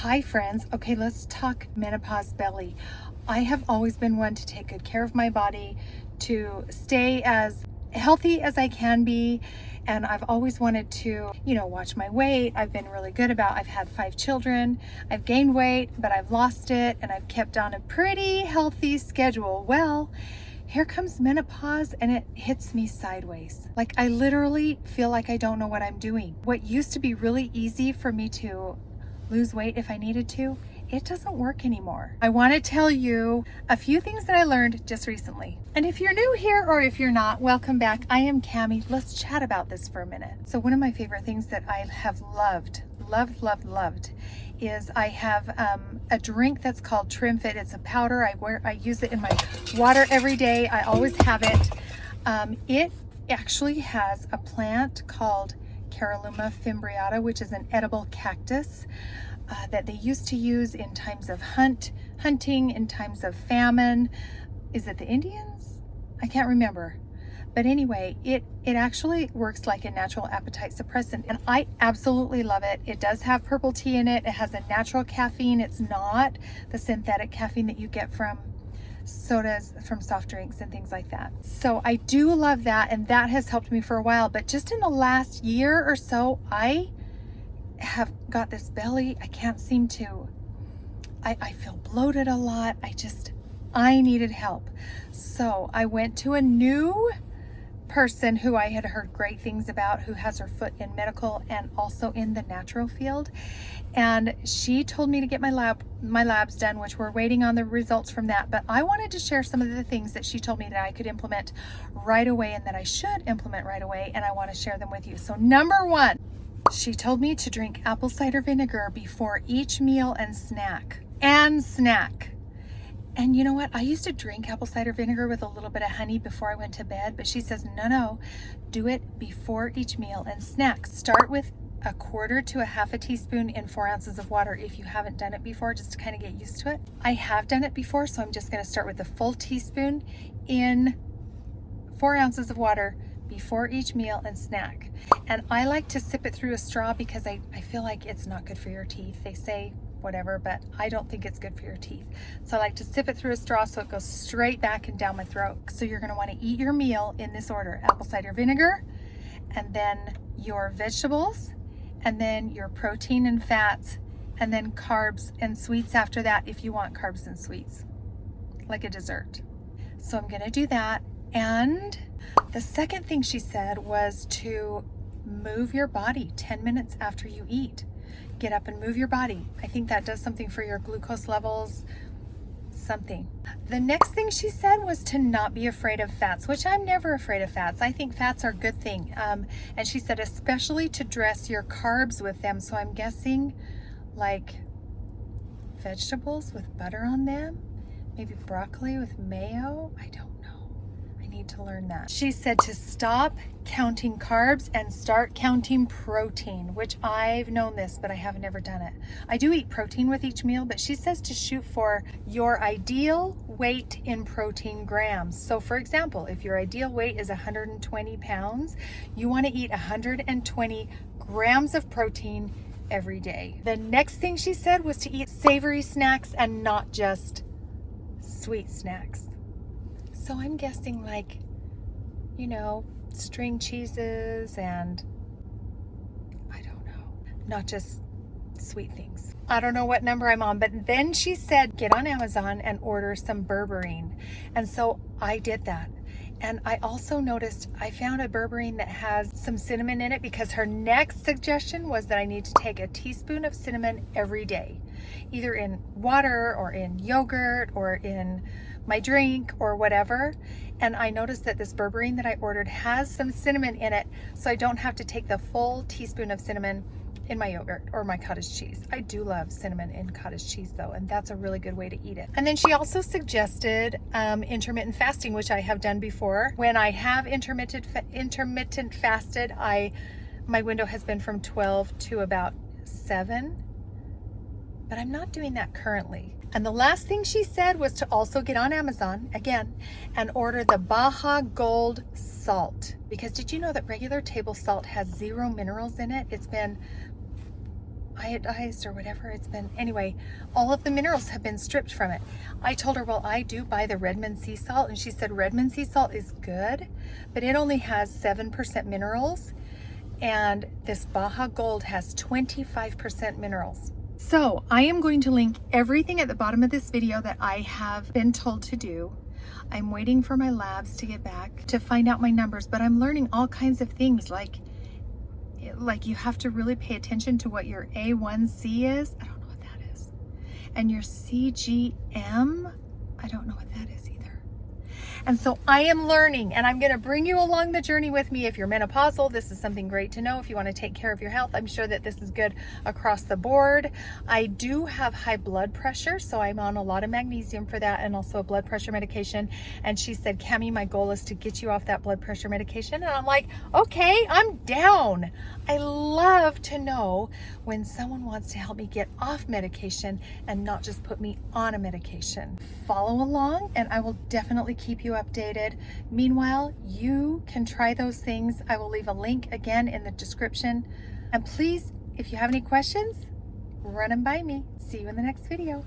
Hi friends. Okay, let's talk menopause belly. I have always been one to take good care of my body, to stay as healthy as I can be, and I've always wanted to, watch my weight. I've been really good about, I've had 5 children. I've gained weight, but I've lost it, and I've kept on a pretty healthy schedule. Well, here comes menopause and it hits me sideways. Like I literally feel like I don't know what I'm doing. What used to be really easy for me to lose weight if I needed to, it doesn't work anymore. I want to tell you a few things that I learned just recently. And if you're new here or if you're not, welcome back. I am Cami. Let's chat about this for a minute. So one of my favorite things that I have loved is I have a drink that's called Trim Fit. It's a powder. I use it in my water every day. I always have it. It actually has a plant called Caralluma fimbriata, which is an edible cactus that they used to use in times of hunting, in times of famine. Is it the Indians? I can't remember. But anyway, it actually works like a natural appetite suppressant, and I absolutely love it. It does have purple tea in it. It has a natural caffeine. It's not the synthetic caffeine that you get from sodas, from soft drinks and things like that. So I do love that, and that has helped me for a while. But just in the last year or so, I have got this belly. I can't seem to, I feel bloated a lot. I needed help. So I went to a new person who I had heard great things about, who has her foot in medical and also in the natural field. And she told me to get my labs done, which we're waiting on the results from that. But I wanted to share some of the things that she told me that I could implement right away and that I should implement right away. And I want to share them with you. So number 1, she told me to drink apple cider vinegar before each meal and snack. And you know what? I used to drink apple cider vinegar with a little bit of honey before I went to bed, but she says, no, do it before each meal and snack. Start with a quarter to a half a teaspoon in 4 ounces of water if you haven't done it before, just to kind of get used to it. I have done it before, so I'm just going to start with a full teaspoon in 4 ounces of water before each meal and snack. And I like to sip it through a straw because I feel like it's not good for your teeth. They say whatever, but I don't think it's good for your teeth. So I like to sip it through a straw so it goes straight back and down my throat. So you're going to want to eat your meal in this order: apple cider vinegar, and then your vegetables, and then your protein and fats, and then carbs and sweets after that if you want carbs and sweets, like a dessert. So I'm going to do that. And the second thing she said was to move your body 10 minutes after you eat. Get up and move your body. I think that does something for your glucose levels, something. The next thing she said was to not be afraid of fats, which I'm never afraid of fats. I think fats are a good thing. And she said especially to dress your carbs with them. So I'm guessing like vegetables with butter on them, maybe broccoli with mayo. I don't know. I need to learn that. She said to stop counting carbs and start counting protein, which I've known this, but I have never done it. I do eat protein with each meal, but she says to shoot for your ideal weight in protein grams. So for example, if your ideal weight is 120 pounds, you want to eat 120 grams of protein every day. The next thing she said was to eat savory snacks and not just sweet snacks. So I'm guessing like, string cheeses and I don't know, not just sweet things. I don't know what number I'm on, but then she said, get on Amazon and order some berberine. And so I did that. And I also noticed I found a berberine that has some cinnamon in it, because her next suggestion was that I need to take a teaspoon of cinnamon every day, either in water or in yogurt or in my drink or whatever. And I noticed that this berberine that I ordered has some cinnamon in it, so I don't have to take the full teaspoon of cinnamon in my yogurt or my cottage cheese. I do love cinnamon in cottage cheese though, and that's a really good way to eat it. And then she also suggested intermittent fasting, which I have done before. When I have intermittent fasted, my window has been from 12 to about 7, but I'm not doing that currently. And the last thing she said was to also get on Amazon again and order the Baja Gold salt, because did you know that regular table salt has 0 minerals in it? It's been iodized or whatever it's been. Anyway, all of the minerals have been stripped from it. I told her, well, I do buy the Redmond sea salt, and she said Redmond sea salt is good, but it only has 7% minerals, and this Baja Gold has 25% minerals. So I am going to link everything at the bottom of this video that I have been told to do. I'm waiting for my labs to get back to find out my numbers, but I'm learning all kinds of things like you have to really pay attention to what your A1C is. I don't know what that is. And your CGM, I don't know what that is either. And so I am learning, and I'm going to bring you along the journey with me. If you're menopausal, this is something great to know. If you want to take care of your health, I'm sure that this is good across the board. I do have high blood pressure, so I'm on a lot of magnesium for that, and also a blood pressure medication. And she said, Cami, my goal is to get you off that blood pressure medication. And I'm like, okay, I'm down. I love to know when someone wants to help me get off medication and not just put me on a medication. Follow along, and I will definitely keep you updated. Meanwhile, you can try those things. I will leave a link again in the description. And please, if you have any questions, run them by me. See you in the next video.